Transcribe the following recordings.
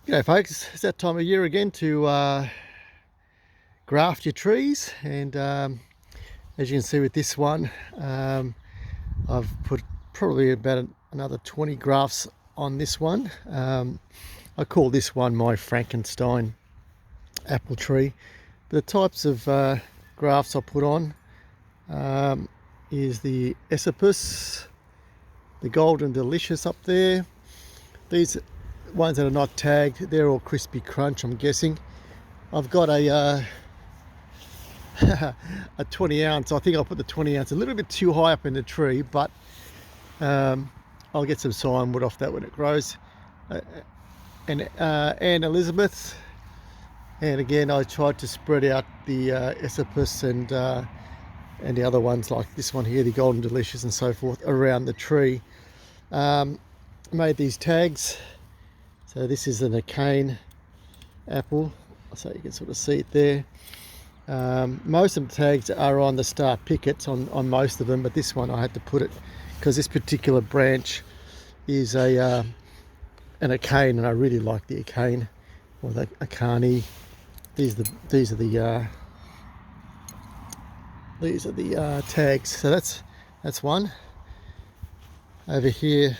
G'day folks, it's that time of year again to graft your trees, and as you can see with this one, I've put probably about another 20 grafts on this one. I call this one my Frankenstein apple tree. But the types of grafts I put on is the Esopus, the Golden Delicious up there. These ones that are not tagged, they're all crispy crunch, I'm guessing. I've got a a 20 ounce. I think I'll put the 20 ounce a little bit too high up in the tree, but I'll get some signwood off that when it grows. And Elizabeth, and again I tried to spread out the Esopus and the other ones like this one here, the Golden Delicious and so forth, around the tree. Made these tags. So this is an cane apple, so you can sort of see it there. Most of the tags are on the star pickets on most of them, but this one I had to put it because this particular branch is an acane, and I really like the acane or the acani. These are the tags. So that's one. Over here,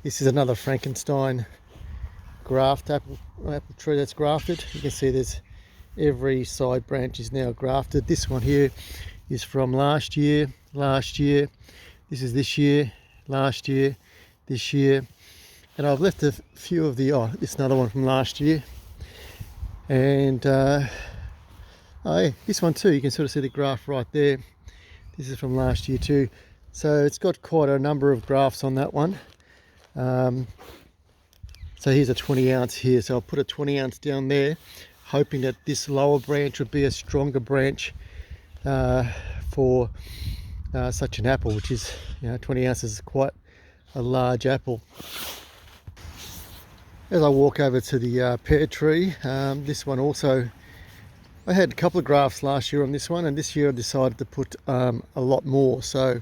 this is another Frankenstein graft apple tree that's grafted. You can see there's every side branch is now grafted. This one here is from last year. This is this year, last year, this year, and I've left a few of the this is another one from last year, and oh yeah, this one too, you can sort of see the graft right there. This is from last year too, so it's got quite a number of grafts on that one. So here's a 20 ounce here, so I'll put a 20 ounce down there, hoping that this lower branch would be a stronger branch for such an apple, which is, 20 ounces is quite a large apple. As I walk over to the pear tree, this one also, I had a couple of grafts last year on this one, and this year I decided to put a lot more. So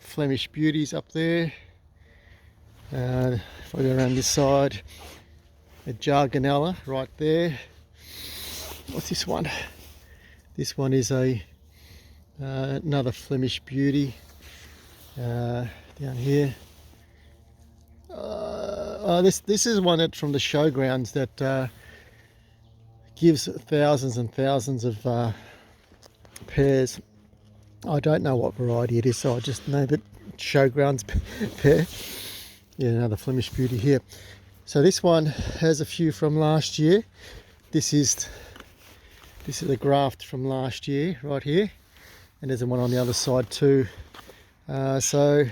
Flemish Beauties up there. If I go around this side, a Jargonella right there. What's this one? This one is another Flemish Beauty down here. This is one that's from the showgrounds that gives thousands and thousands of pears. I don't know what variety it is, so I just know that showgrounds pear. Yeah, another Flemish Beauty here. So this one has a few from last year. This is a graft from last year right here, and there's one on the other side too. So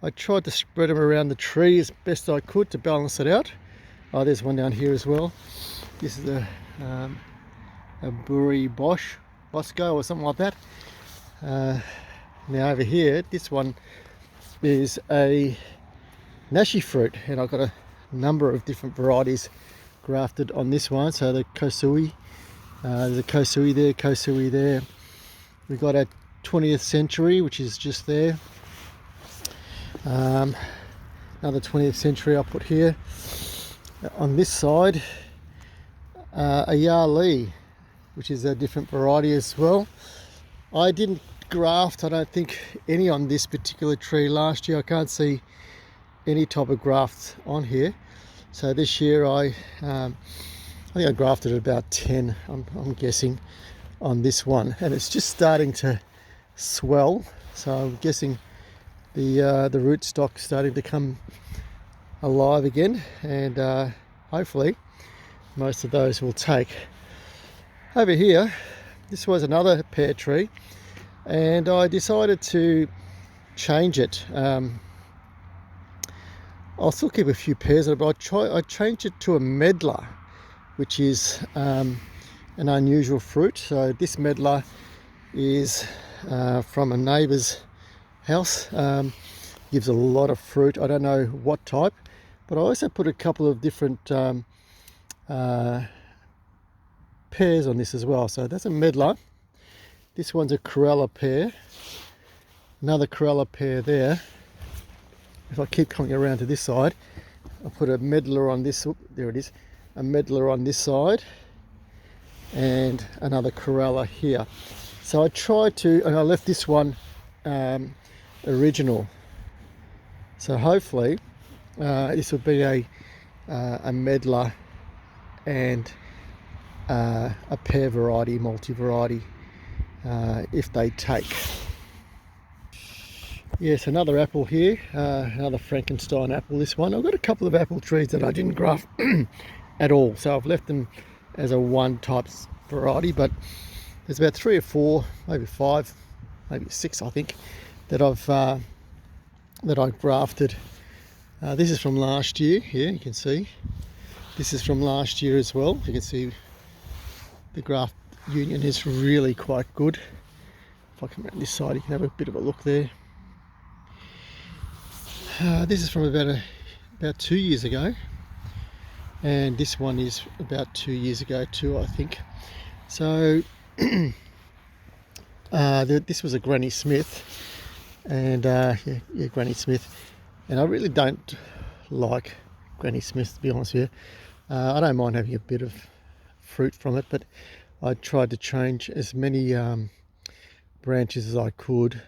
I tried to spread them around the tree as best I could to balance it out. Oh, there's one down here as well. This is a Buri Bosco or something like that. Now over here, this one is a nashi fruit, and I've got a number of different varieties grafted on this one. So the Kosui, there's a Kosui there. We've got a 20th century, which is just there. Another 20th century I'll put here. On this side, a Yali, which is a different variety as well. I didn't graft, I don't think, any on this particular tree last year. I can't see any type of grafts on here. So this year I think I grafted about 10, I'm guessing, on this one, and it's just starting to swell. So I'm guessing the rootstock starting to come alive again, and hopefully most of those will take. Over here, this was another pear tree, and I decided to change it. I'll still keep a few pears, but I changed it to a medlar, which is an unusual fruit. So this medlar is from a neighbour's house. Gives a lot of fruit. I don't know what type, but I also put a couple of different pears on this as well. So that's a medlar. This one's a Corella pear. Another Corella pear there. if I keep coming around to this side, I'll put a medlar on this, there it is, a medlar on this side and another corella here. So I tried to, and I left this one original. So hopefully this will be a medlar and a pear variety, multi-variety, if they take. Yes, another apple here, another Frankenstein apple, this one. I've got a couple of apple trees that I didn't graft at all, so I've left them as a one type variety, but there's about 3 or 4, maybe 5, maybe 6 I think, that I grafted. This is from last year, here you can see. This is from last year as well. You can see the graft union is really quite good. If I come around this side, you can have a bit of a look there. This is from about 2 years ago, and this one is about 2 years ago too, I think. So this was a Granny Smith, and yeah, Granny Smith, and I really don't like Granny Smith, to be honest with you. I don't mind having a bit of fruit from it, but I tried to change as many branches as I could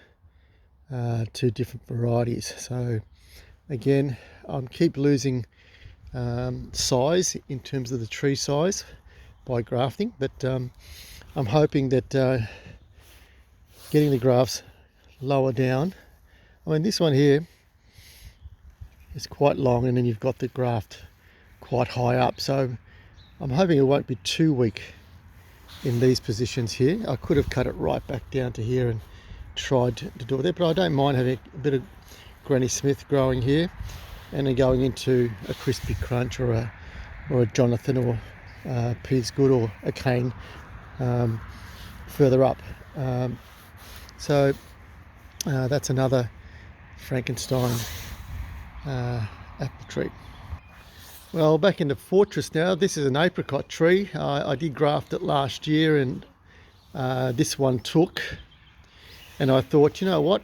to different varieties. So again, I keep losing size in terms of the tree size by grafting, but I'm hoping that getting the grafts lower down. I mean, this one here is quite long, and then you've got the graft quite high up, so I'm hoping it won't be too weak in these positions here. I could have cut it right back down to here and tried to do it there, but I don't mind having a bit of Granny Smith growing here and then going into a Crispy Crunch or a Jonathan or Pea's Good or a Cane further up. So that's another Frankenstein apple tree. Well, back in the fortress now. This is an apricot tree. I did graft it last year, and this one took, and I thought, you know what,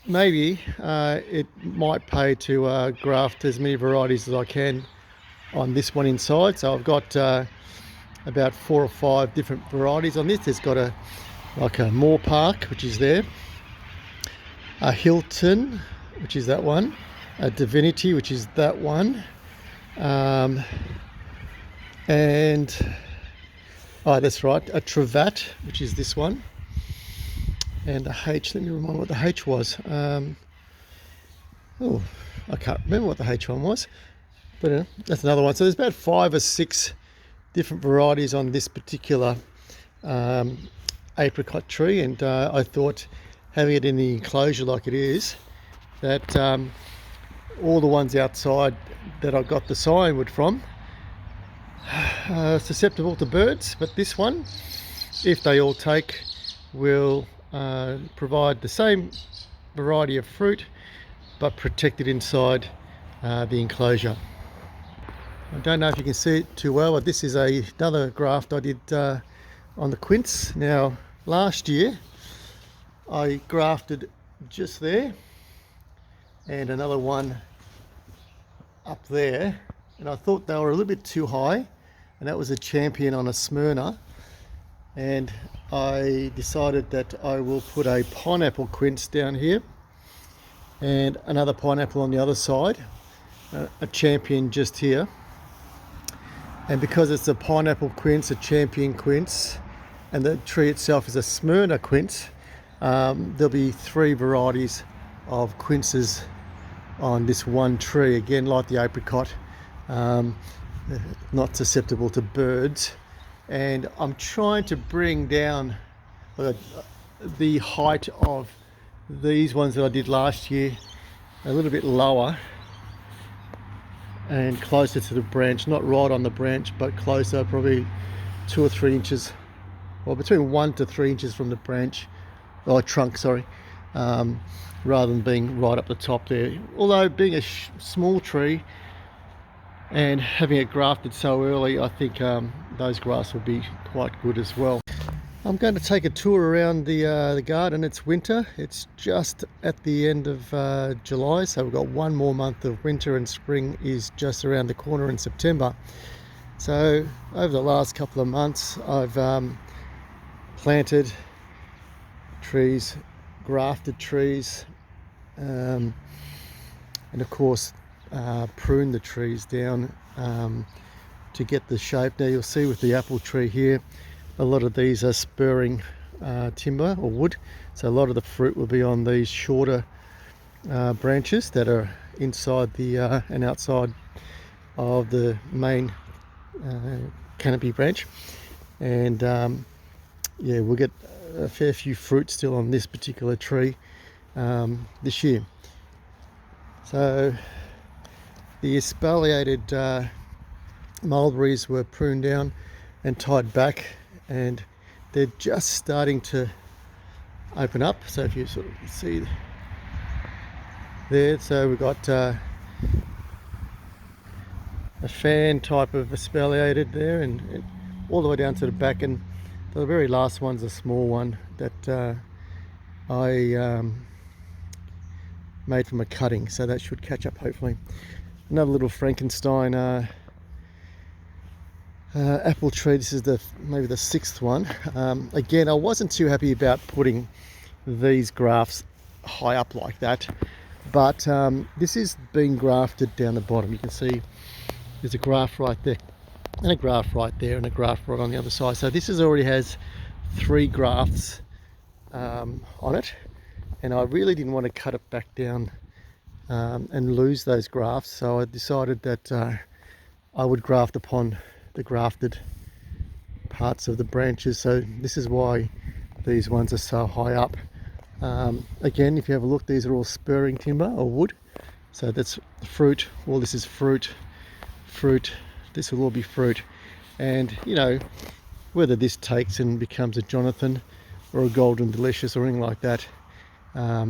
maybe it might pay to graft as many varieties as I can on this one inside. So I've got about 4 or 5 different varieties on this. There's got a Moore Park, which is there, a Hilton, which is that one, a Divinity, which is that one, and oh, that's right, a Travat, which is this one, and the H. Let me remind what the H was. Oh, I can't remember what the H one was, but that's another one. So there's about 5 or 6 different varieties on this particular apricot tree, and I thought, having it in the enclosure like it is, that all the ones outside that I got the signwood from are susceptible to birds, but this one, if they all take, will provide the same variety of fruit but protected inside the enclosure. I don't know if you can see it too well, but this is another graft I did on the quince. Now, last year I grafted just there and another one up there, and I thought they were a little bit too high, and that was a Champion on a Smyrna, and I decided that I will put a pineapple quince down here and another pineapple on the other side, a Champion just here. And because it's a pineapple quince, a Champion quince, and the tree itself is a Smyrna quince, there'll be 3 varieties of quinces on this one tree. Again, like the apricot, not susceptible to birds. And I'm trying to bring down the height of these ones that I did last year a little bit lower and closer to the branch, not right on the branch, but closer, probably 2 or 3 inches, or between 1 to 3 inches from the branch, or trunk, sorry, rather than being right up the top there. Although being a small tree and having it grafted so early, I think those grafts will be quite good as well. I'm going to take a tour around the garden. It's winter. It's just at the end of July, so we've got one more month of winter, and spring is just around the corner in September. So over the last couple of months, I've planted trees, grafted trees, and of course pruned the trees down to get the shape. Now you'll see with the apple tree here, a lot of these are spurring timber or wood, so a lot of the fruit will be on these shorter branches that are inside the and outside of the main canopy branch. And yeah, we'll get a fair few fruit still on this particular tree this year. So the espaliated mulberries were pruned down and tied back, and they're just starting to open up. So if you sort of see there, so we've got a fan type of espaliated there, and all the way down to the back, and the very last one's a small one that I made from a cutting, so that should catch up hopefully. Another little Frankenstein apple tree. This is maybe the sixth one. Again, I wasn't too happy about putting these grafts high up like that, but this is being grafted down the bottom. You can see there's a graft right there, and a graft right there, and a graft right on the other side. So this already has 3 grafts on it, and I really didn't want to cut it back down and lose those grafts, so I decided that I would graft upon the grafted parts of the branches. So this is why these ones are so high up. Again, if you have a look, these are all spurring timber or wood, so that's fruit. All this is fruit, this will all be fruit. And you know, whether this takes and becomes a Jonathan or a Golden Delicious or anything like that, I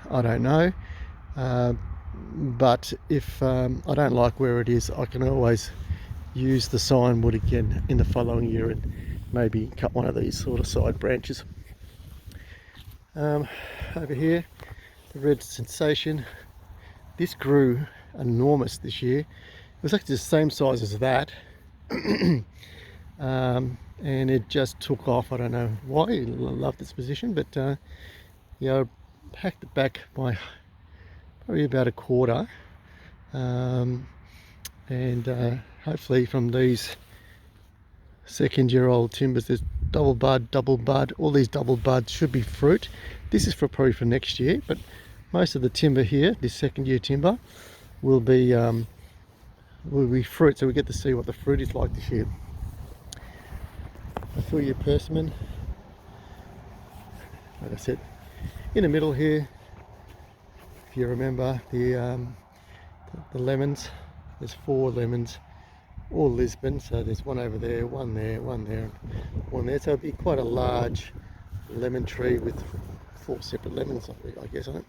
don't know, but if I don't like where it is, I can always use the sign wood again in the following year and maybe cut one of these sort of side branches. Over here, the red sensation, this grew enormous this year. It was actually the same size as that, and it just took off. I don't know why. I loved its position, but yeah, I packed it back by probably about a quarter, and hopefully from these second-year-old timbers, there's double bud. All these double buds should be fruit. This is probably for next year, but most of the timber here, this second-year timber, will be fruit. So we get to see what the fruit is like this year. A full-year persimmon, like I said, in the middle here. If you remember the lemons, there's 4 lemons, all Lisbon. So there's one over there, one there, one there, one there. So it'd be quite a large lemon tree with 4 separate lemons, I guess, on it.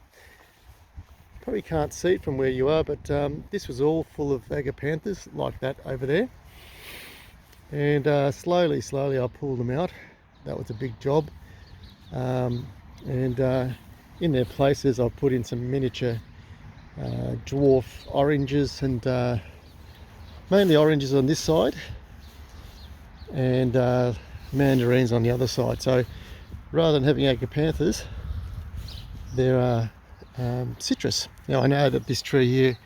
Probably can't see it from where you are, but this was all full of agapanthus like that over there. And slowly I pulled them out. That was a big job. And in their places, I put in some miniature dwarf oranges, and mainly oranges on this side, and mandarins on the other side. So rather than having agapanthus, there are citrus. Now I know that this tree here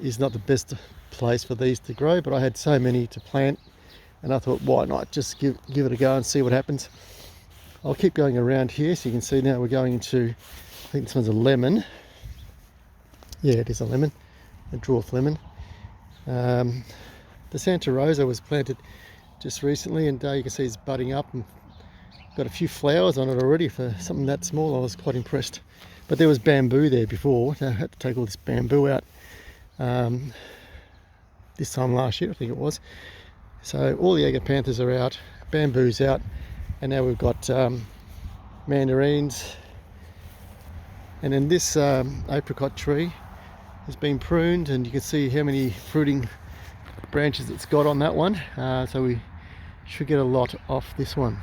is not the best place for these to grow, but I had so many to plant, and I thought, why not just give it a go and see what happens. I'll keep going around here. So you can see now we're going into, I think this one's a lemon. Yeah, it is a lemon, a dwarf lemon. The Santa Rosa was planted just recently, and you can see it's budding up and got a few flowers on it already. For something that small, I was quite impressed. But there was bamboo there before. I had to take all this bamboo out this time last year, I think it was. So all the agapanthus are out, bamboo's out, and now we've got mandarins. And then this apricot tree has been pruned, and you can see how many fruiting branches it's got on that one. So we should get a lot off this one.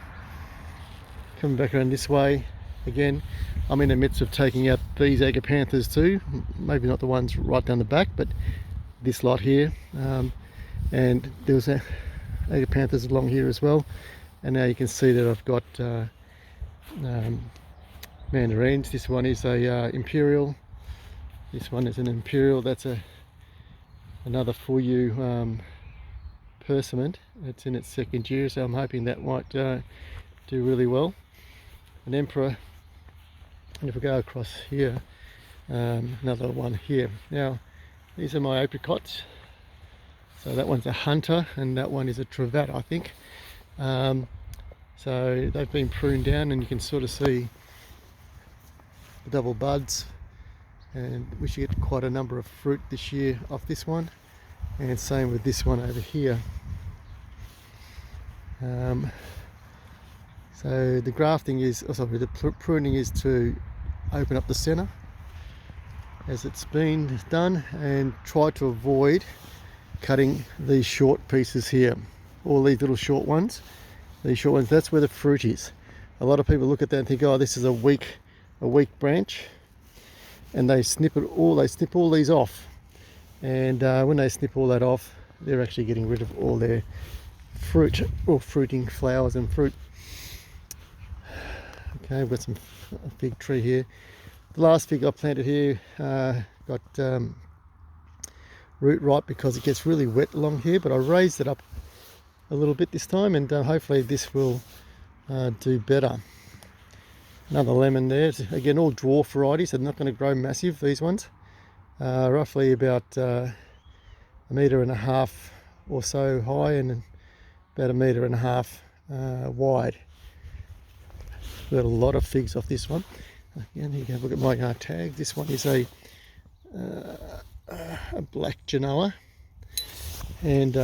Coming back around this way again, I'm in the midst of taking out these agapanthus too, maybe not the ones right down the back, but this lot here, and there was agapanthus along here as well, and now you can see that I've got mandarins. This one is a imperial, this one is an imperial, that's another Fuyu persimmon. It's in its second year, so I'm hoping that might do really well. An emperor, and if we go across here, another one here. Now these are my apricots, so that one's a hunter and that one is a Travat, I think. So they've been pruned down and you can sort of see the double buds, and we should get quite a number of fruit this year off this one, and same with this one over here. So the grafting is, the pruning is to open up the center as it's been done, and try to avoid cutting these short pieces here, all these little short ones. These short ones, that's where the fruit is. A lot of people look at that and think, oh, this is a weak branch, and they snip all these off, and when they snip all that off, they're actually getting rid of all their fruit, or fruiting flowers and fruit. Okay, we've got a fig tree here. The last fig I planted here got root rot because it gets really wet along here, but I raised it up a little bit this time, and hopefully this will do better. Another lemon there. It's, again, all dwarf varieties, so they're not going to grow massive, these ones. Roughly about 1.5 meters or so high, and about 1.5 meters wide. We've got a lot of figs off this one. Again, you can look at my tag. This one is a black Genoa, and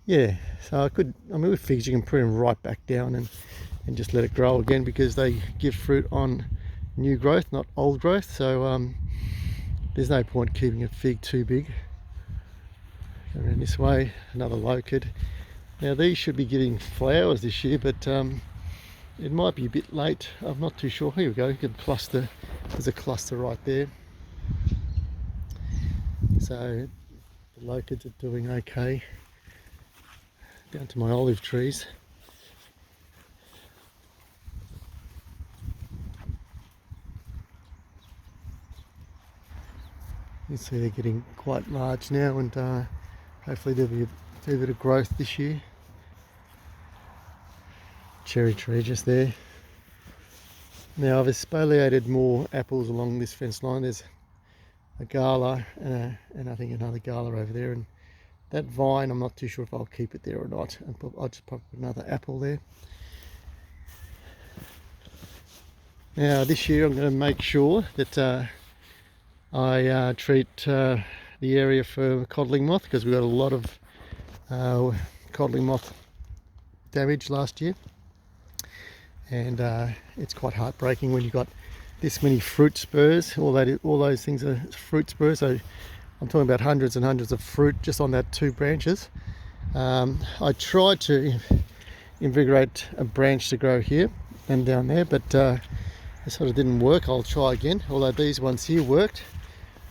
yeah, so I mean with figs you can put them right back down and just let it grow again, because they give fruit on new growth, not old growth. So there's no point keeping a fig too big. Around this way, another locust. Now these should be getting flowers this year, but it might be a bit late. I'm not too sure. Here we go. You can cluster. There's a cluster right there. So the locusts are doing okay. Down to my olive trees. You see they're getting quite large now, and hopefully there'll be a fair bit of growth this year. Cherry tree just there. Now I've exfoliated more apples along this fence line. There's a gala and I think another gala over there, and that vine, I'm not too sure if I'll keep it there or not. I'll just pop another apple there. Now this year I'm going to make sure that I treat the area for codling moth, because we got a lot of codling moth damage last year, and it's quite heartbreaking when you've got this many fruit spurs. All those things are fruit spurs, so I'm talking about hundreds and hundreds of fruit just on that 2 branches. I tried to invigorate a branch to grow here and down there, but it sort of didn't work. I'll try again, although these ones here worked.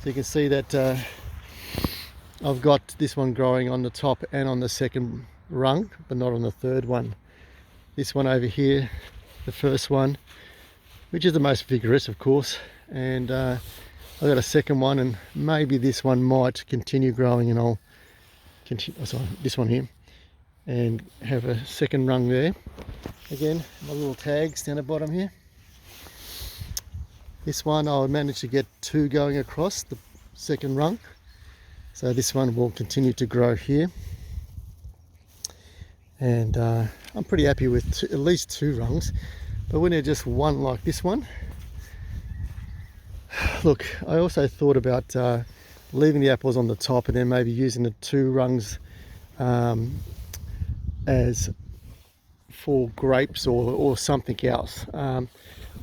So you can see that I've got this one growing on the top and on the second rung, but not on the third one. This one over here, the first one, which is the most vigorous, of course, and I've got a second one, and maybe this one might continue growing, and I'll continue, sorry, this one here, and have a second rung there. Again, my little tags down the bottom here. This one I'll manage to get 2 going across the second rung, so this one will continue to grow here, and I'm pretty happy with at least 2 rungs. But when they're just one like this one, look, I also thought about leaving the apples on the top and then maybe using the 2 rungs as for grapes or something else.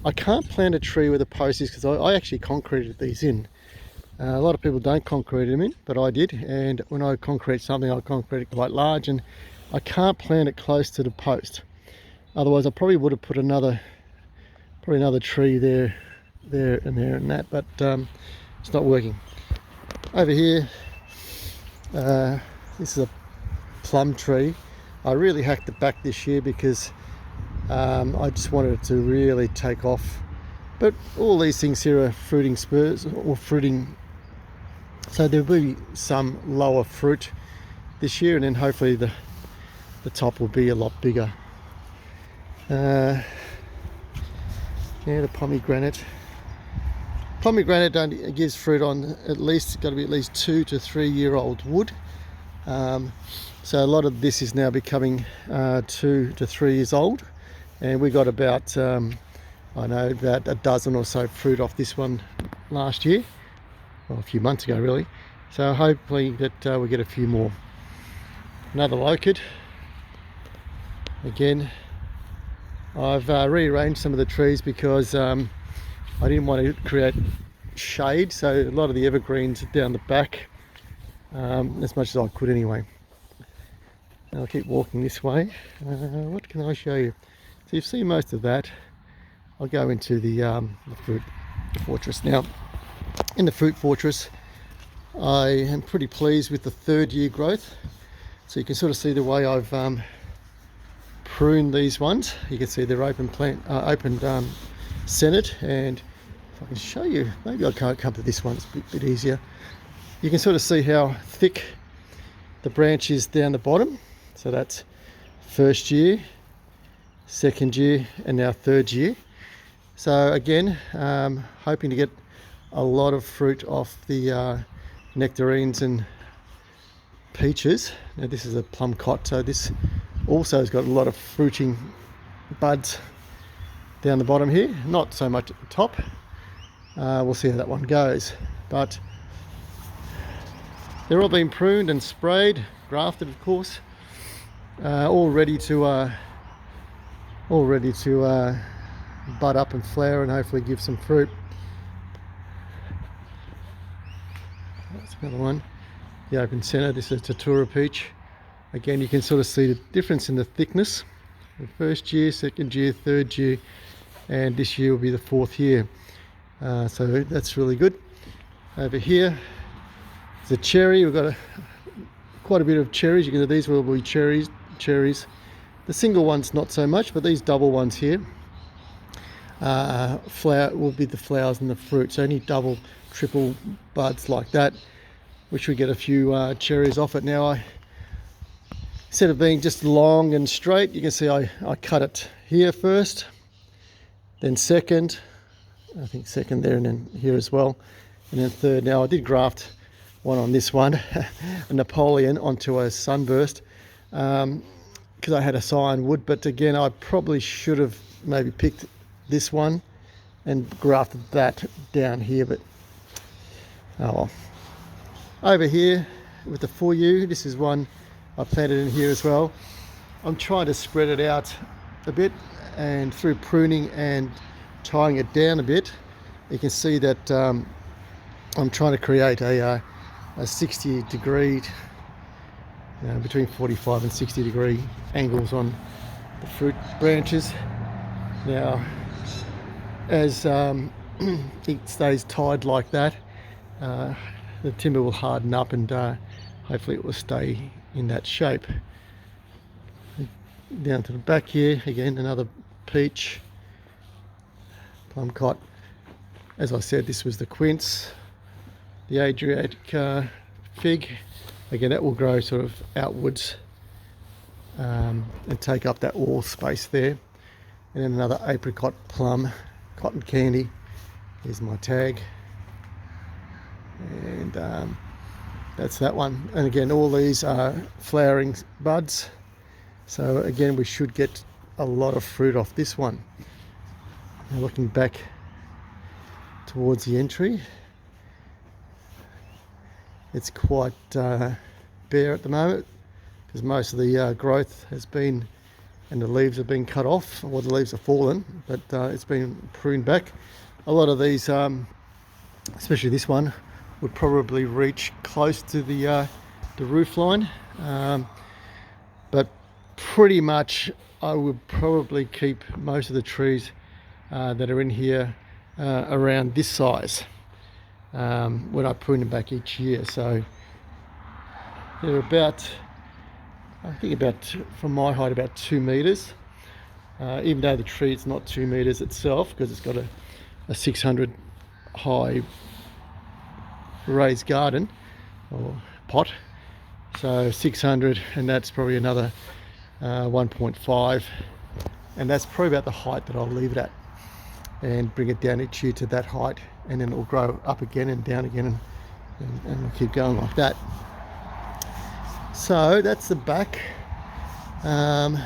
I can't plant a tree where the post is, because I actually concreted these in. A lot of people don't concrete them in, but I did, and when I concrete something, I concrete it quite large, and I can't plant it close to the post. Otherwise I probably would have put another tree there and that, but it's not working. Over here, this is a plum tree. I really hacked it back this year because I just wanted it to really take off. But all these things here are fruiting spurs or fruiting, so there will be some lower fruit this year, and then hopefully the top will be a lot bigger. Yeah, the pomegranate. Pomegranate gives fruit on at least, got to be at least 2 to 3 year old wood. So a lot of this is now becoming 2 to 3 years old, and we got about I know about a dozen or so fruit off this one last year, or a few months ago really. So hopefully that we get a few more. Another locust. Again, I've rearranged some of the trees because I didn't want to create shade, so a lot of the evergreens down the back, as much as I could anyway. And I'll keep walking this way. What can I show you? So you've seen most of that. I'll go into the fruit fortress now. In the fruit fortress, I am pretty pleased with the 3rd year growth. So you can sort of see the way I've pruned these ones. You can see they're open centered, and if I can show you, maybe I can't come to this one, it's a bit easier. You can sort of see how thick the branch is down the bottom. So that's 1st year, 2nd year, and now 3rd year. So again, hoping to get a lot of fruit off the nectarines and peaches. Now this is a plum cot, so this also has got a lot of fruiting buds down the bottom here, not so much at the top. We'll see how that one goes, but they're all been pruned and sprayed, grafted of course, all ready to bud up and flower and hopefully give some fruit. That's another one, the open center. This is a Tatura peach. Again, you can sort of see the difference in the thickness. The 1st year, 2nd year, 3rd year, and this year will be the 4th year. So that's really good. Over here, the cherry. We've got quite a bit of cherries. You can see these will be cherries. The single ones not so much, but these double ones here flower will be the flowers and the fruit. So any double, triple buds like that, we should get a few cherries off it. Now instead of being just long and straight, you can see I cut it here first, then second, I think second there, and then here as well, and then third. Now I did graft one on this one, a Napoleon onto a sunburst, because I had a cyan wood, but again I probably should have maybe picked this one and grafted that down here, but oh well. Over here with the 4U, this is one I planted in here as well. I'm trying to spread it out a bit, and through pruning and tying it down a bit, you can see that I'm trying to create a 60 degree, between 45 and 60 degree angles on the fruit branches. Now as it stays tied like that, the timber will harden up, and hopefully it will stay in that shape. Down to the back here, again another peach, plum cot. As I said, this was the quince, the Adriatic fig. Again, that will grow sort of outwards and take up that wall space there. And then another apricot, plum, cotton candy. Here's my tag, and that's that one. And again, all these are flowering buds, so again we should get a lot of fruit off this one. Now looking back towards the entry, it's quite bare at the moment because most of the growth has been, and the leaves have been cut off, or the leaves have fallen, but it's been pruned back. A lot of these, especially this one, would probably reach close to the roof line, but pretty much I would probably keep most of the trees that are in here around this size when I prune them back each year. So they're about, I think about, from my height, about 2 meters. Even though the tree is not 2 meters itself, because it's got a 600 high raised garden or pot. So 600, and that's probably another 1.5, and that's probably about the height that I'll leave it at, and bring it down each year to that height, and then it'll grow up again and down again, and we'll keep going like that. So that's the back, and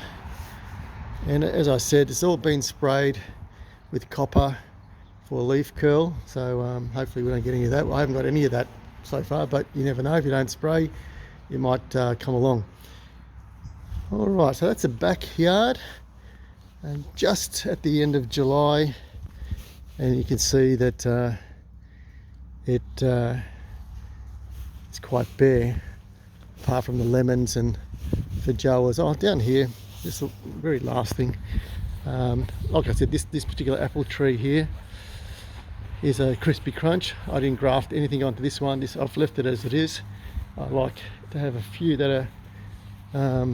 as I said, it's all been sprayed with copper for leaf curl, so hopefully we don't get any of that. Well, I haven't got any of that so far, but you never know. If you don't spray, you might come along. All right, so that's the backyard, and just at the end of July, and you can see that it's quite bare, apart from the lemons and feijoas. Oh, down here, this very last thing. Like I said, this particular apple tree here is a crispy crunch. I didn't graft anything onto this one. I've left it as it is. I like to have a few that are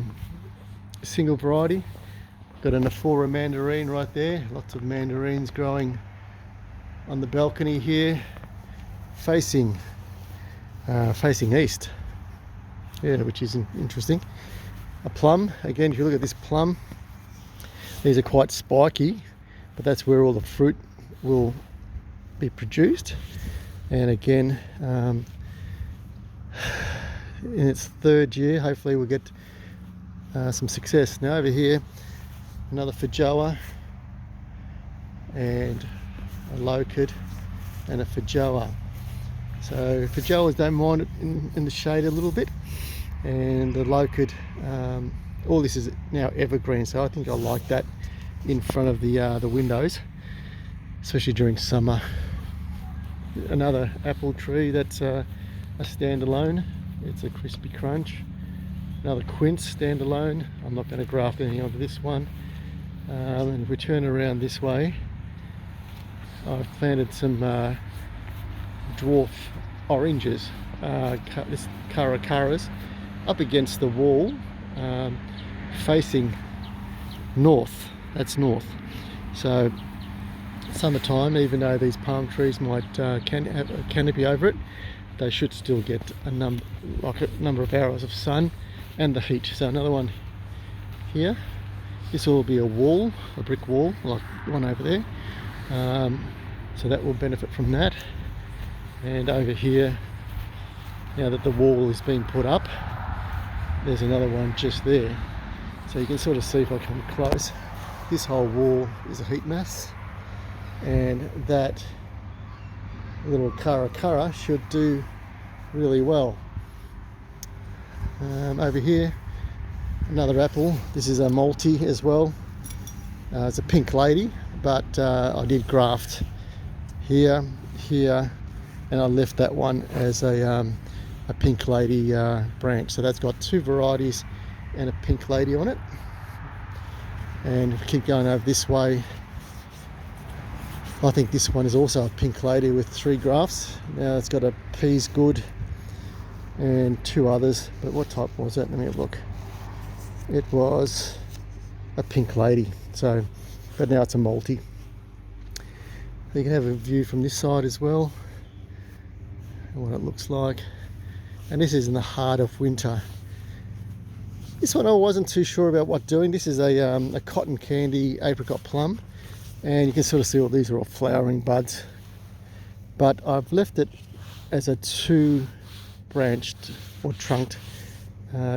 single variety. Got an Aphora mandarin right there. Lots of mandarins growing on the balcony here, facing east. Yeah, which is interesting. A plum, again, if you look at this plum, these are quite spiky, but that's where all the fruit will be produced. And again, in its 3rd year, hopefully we'll get some success. Now over here, another feijoa, and a locust, and a feijoa. So feijoas don't mind it in the shade a little bit, and the locust, all this is now evergreen, so I think I like that in front of the windows, especially during summer. Another apple tree that's a standalone. It's a crispy crunch. Another quince standalone. I'm not going to graft anything onto this one. And if we turn around this way, I've planted some dwarf oranges, this caracaras, up against the wall, facing north. That's north. So summertime, even though these palm trees might can have a canopy over it, they should still get a number of hours of sun and the heat. So another one here. This will be a wall, a brick wall, like the one over there. So that will benefit from that. And over here, now that the wall is being put up, there's another one just there. So you can sort of see, if I come close, this whole wall is a heat mass, and that little caracara should do really well. Over here, another apple. This is a multi as well. It's a pink lady, but I did graft here, and I left that one as a pink lady branch. So that's got 2 varieties and a pink lady on it. And if we keep going over this way, I think this one is also a pink lady with 3 grafts. Now it's got a peas good and 2 others, but what type was that? Let me have a look. It was a pink lady. So, but now it's a multi. You can have a view from this side as well, and what it looks like. And this is in the heart of winter. This one I wasn't too sure about what doing. This is a cotton candy apricot plum, and you can sort of see all these are all flowering buds. But I've left it as a 2-branched or trunked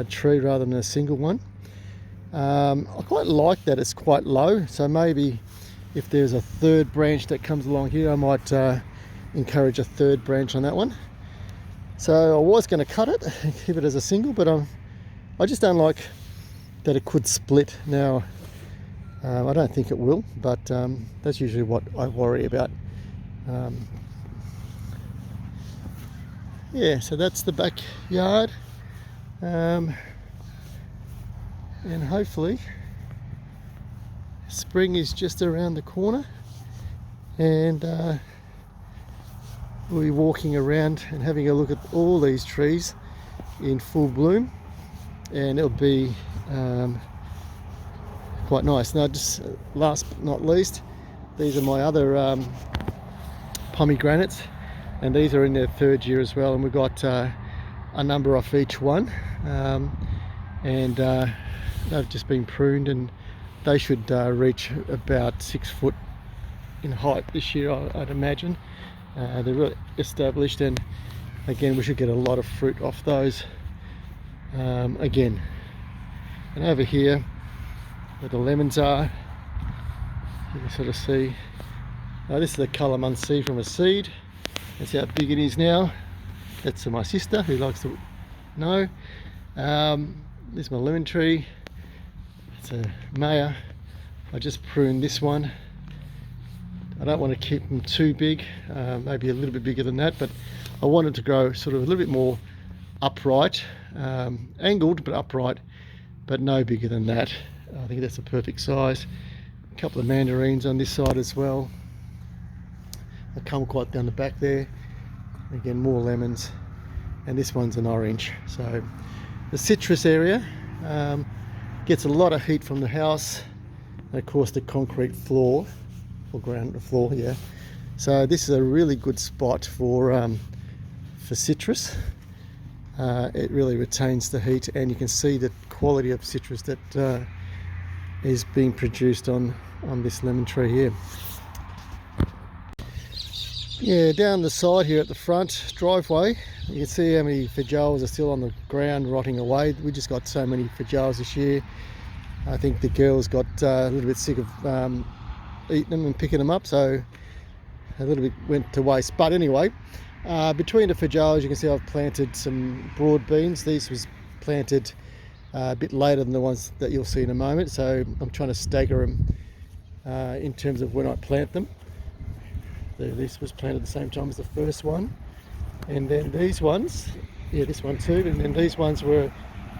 tree rather than a single one. I quite like that it's quite low, so maybe if there's a 3rd branch that comes along here, I might encourage a 3rd branch on that one. So I was going to cut it and keep it as a single, but I just don't like that it could split. Now I don't think it will, but that's usually what I worry about. Yeah, so that's the backyard, and hopefully spring is just around the corner, and we'll be walking around and having a look at all these trees in full bloom, and it'll be quite nice. Now, just last but not least, these are my other pomegranates, and these are in their third year as well, and we've got a number off each one, and they've just been pruned, and they should reach about 6 foot in height this year, I'd imagine. They're really established, and again we should get a lot of fruit off those again. And over here where the lemons are, you can sort of see, this is the calamansi from a seed. That's how big it is now. That's my sister who likes to know. This is my lemon tree. It's a Maya. I just pruned this one. I don't want to keep them too big, maybe a little bit bigger than that, but I wanted to grow sort of a little bit more upright, angled but upright, but no bigger than that. I think that's the perfect size. A couple of mandarins on this side as well. A kumquat down the back there. Again, more lemons, and this one's an orange. So the citrus area gets a lot of heat from the house, and of course the concrete floor, or ground floor, yeah. So this is a really good spot for citrus. It really retains the heat, and you can see the quality of citrus that is being produced on this lemon tree here. Yeah, down the side here at the front driveway, you can see how many feijoas are still on the ground rotting away. We just got so many feijoas this year. I think the girls got a little bit sick of eating them and picking them up, so a little bit went to waste. But anyway, between the feijoas you can see I've planted some broad beans. These was planted a bit later than the ones that you'll see in a moment, so I'm trying to stagger them in terms of when I plant them. This was planted at the same time as the first one, and then these ones, yeah, this one too, and then these ones were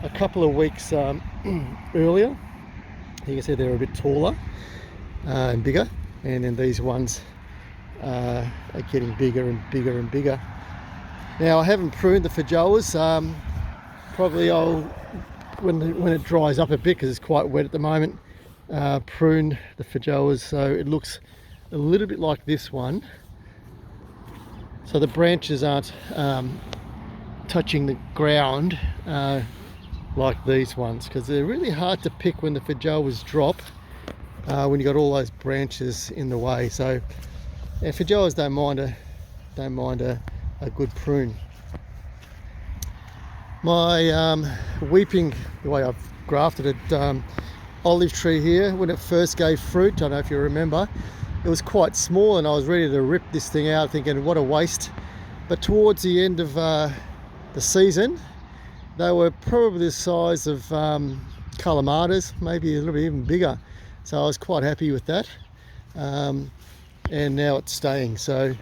a couple of weeks earlier. You can see they're a bit taller and bigger, and then these ones are getting bigger and bigger and bigger. Now I haven't pruned the feijoas. Probably I'll, when it dries up a bit, because it's quite wet at the moment, prune the feijoas so it looks a little bit like this one, so the branches aren't touching the ground like these ones, because they're really hard to pick when the feijoas drop, when you got all those branches in the way. So yeah, feijoas don't mind a good prune. My weeping, the way I've grafted it, olive tree here, when it first gave fruit, I don't know if you remember, it was quite small, and I was ready to rip this thing out thinking what a waste. But towards the end of the season, they were probably the size of calamatas, maybe a little bit even bigger. So I was quite happy with that, and now it's staying. So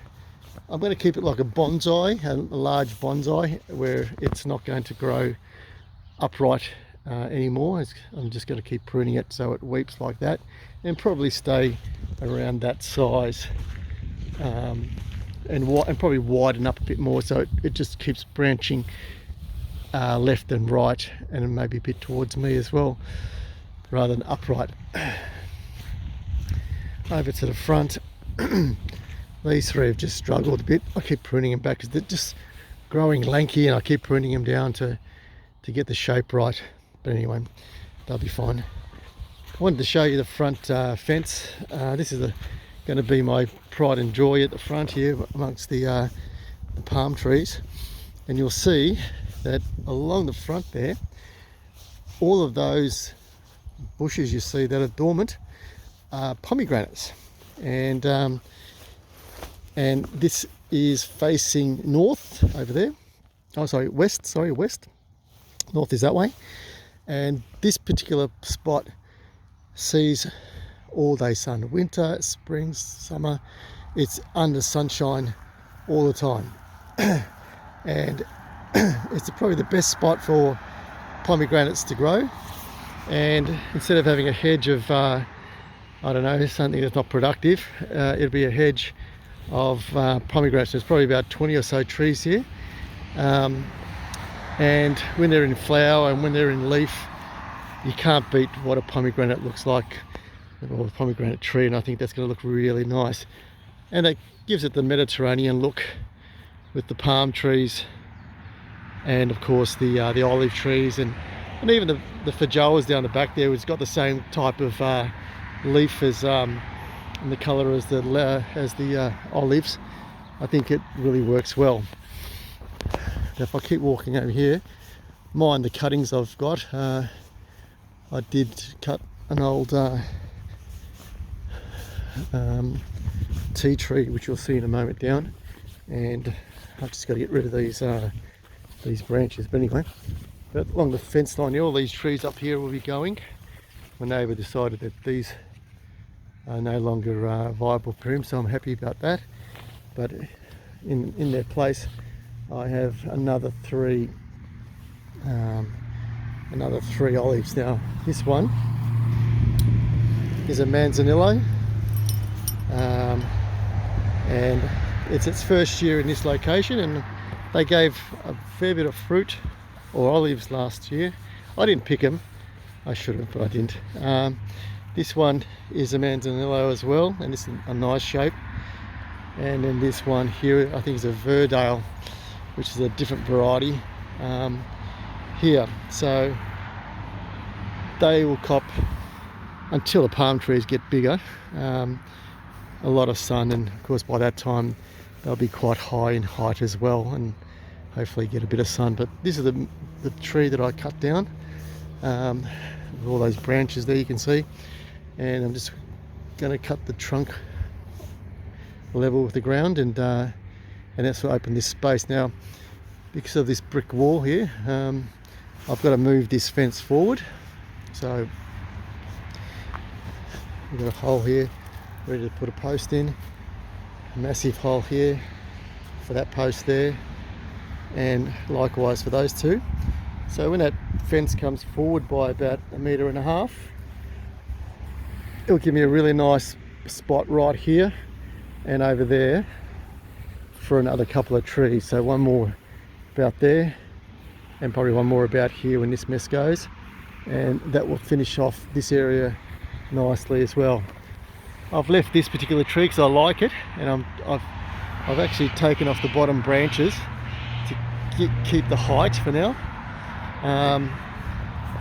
I'm going to keep it like a bonsai, a large bonsai, where it's not going to grow upright anymore. I'm just going to keep pruning it so it weeps like that, and probably stay around that size, and probably widen up a bit more, so it just keeps branching left and right, and maybe a bit towards me as well, rather than upright. Over to the front, these three have just struggled a bit. I keep pruning them back because they're just growing lanky, and I keep pruning them down to get the shape right. But anyway, they'll be fine. I wanted to show you the front fence. This is going to be my pride and joy at the front here amongst the palm trees, and you'll see that along the front there, all of those bushes you see that are dormant are pomegranates, and this is facing north over there. Oh, sorry, west. North is that way, and this particular spot sees all day sun, winter, spring, summer. It's under sunshine all the time, and it's probably the best spot for pomegranates to grow. And instead of having a hedge of I don't know, something that's not productive. It'll be a hedge of pomegranates. There's probably about 20 or so trees here. And when they're in flower and when they're in leaf, you can't beat what a pomegranate looks like, or a pomegranate tree, and I think that's going to look really nice. And it gives it the Mediterranean look with the palm trees, and of course the olive trees, and even the feijoas down the back there. It's got the same type of leaf as and the colour as the olives. I think it really works well. Now if I keep walking over here, mind the cuttings I've got. I did cut an old tea tree, which you'll see in a moment down, and I've just got to get rid of these branches. But anyway, but along the fence line here, all these trees up here will be going. My neighbour decided that these are no longer viable for him, so I'm happy about that. But in their place, I have another three olives. Now this one is a manzanillo, and it's its first year in this location, and they gave a fair bit of fruit or olives last year. I didn't pick them, I should have, but I didn't. This one is a manzanillo as well, and it's a nice shape. And then this one here, I think is a Verdale, which is a different variety here. So they will cop, until the palm trees get bigger, a lot of sun, and of course by that time they'll be quite high in height as well, and hopefully get a bit of sun. But this is the tree that I cut down, with all those branches there you can see, and I'm just going to cut the trunk level with the ground, and that's to open this space. Now because of this brick wall here, I've got to move this fence forward, so we've got a hole here ready to put a post in, a massive hole here for that post there, and likewise for those two. So when that fence comes forward by about 1.5 meters, it'll give me a really nice spot right here and over there for another couple of trees. So one more about there, and probably one more about here when this mess goes, and that will finish off this area nicely as well. I've left this particular tree because I like it, and I've actually taken off the bottom branches to keep the height for now,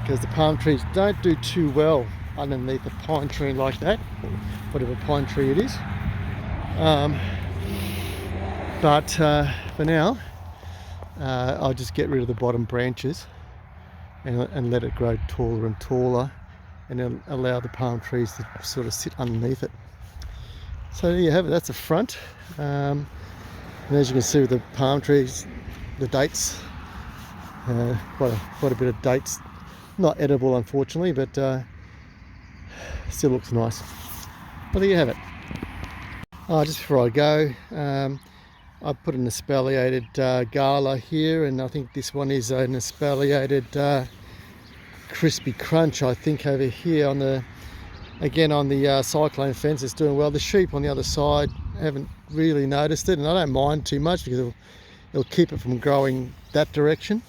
because the palm trees don't do too well underneath a pine tree like that, or whatever pine tree it is. But for now, I'll just get rid of the bottom branches and let it grow taller and taller, and then allow the palm trees to sort of sit underneath it. So there you have it, that's the front. And as you can see with the palm trees, the dates, quite a bit of dates, not edible unfortunately, but still looks nice. Well, there you have it. Just before I go, I put an espaliated gala here, and I think this one is an espaliated crispy crunch, I think, over here on the cyclone fence. It's doing well. The sheep on the other side haven't really noticed it, and I don't mind too much because it'll keep it from growing that direction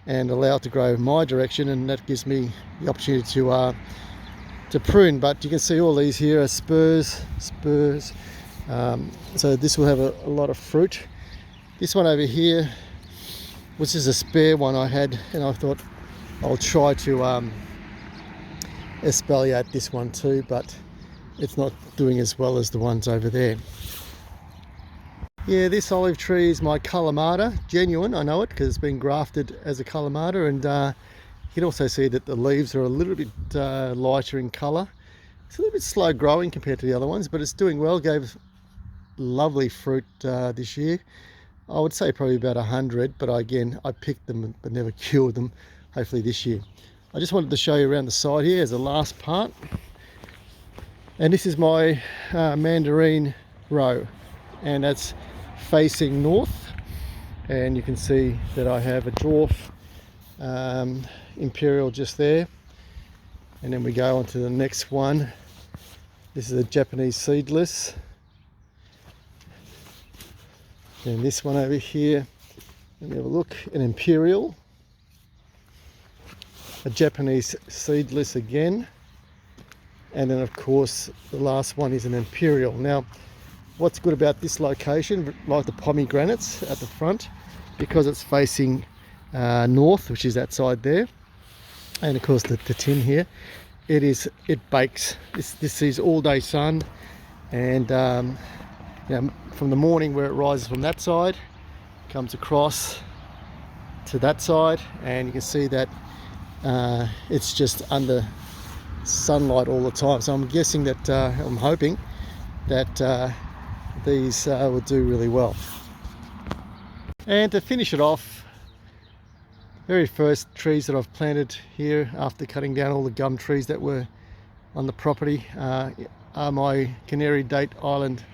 and allow it to grow my direction, and that gives me the opportunity to prune. But you can see all these here are spurs. So this will have a lot of fruit. This one over here, which is a spare one I had, and I thought I'll try to espaliate this one too, but it's not doing as well as the ones over there. Yeah, this olive tree is my Kalamata, genuine, I know it because it's been grafted as a Kalamata, and you can also see that the leaves are a little bit lighter in colour. It's a little bit slow growing compared to the other ones, but it's doing well. Gave lovely fruit this year. I would say probably about 100, but again, I picked them but never cured them. Hopefully this year. I just wanted to show you around the side here as the last part. And this is my mandarin row, and that's facing north. And you can see that I have a dwarf imperial just there. And then we go on to the next one, This is a Japanese seedless. And this one over here, let me have a look, an imperial. A Japanese seedless again. And then of course the last one is an imperial. Now what's good about this location, like the pomegranates at the front, because it's facing north, which is that side there, and of course the tin here, it bakes. This sees all day sun, and you know, from the morning where it rises from that side, comes across to that side, and you can see that it's just under sunlight all the time. So I'm guessing that I'm hoping that these will do really well. And to finish it off, very first trees that I've planted here after cutting down all the gum trees that were on the property are my Canary Island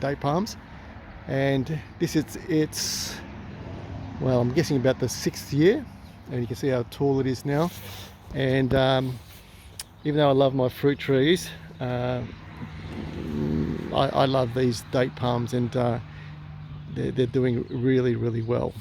date palms. And this it's well, I'm guessing about the 6th year, and you can see how tall it is now. And even though I love my fruit trees, I love these date palms, and they're doing really, really well.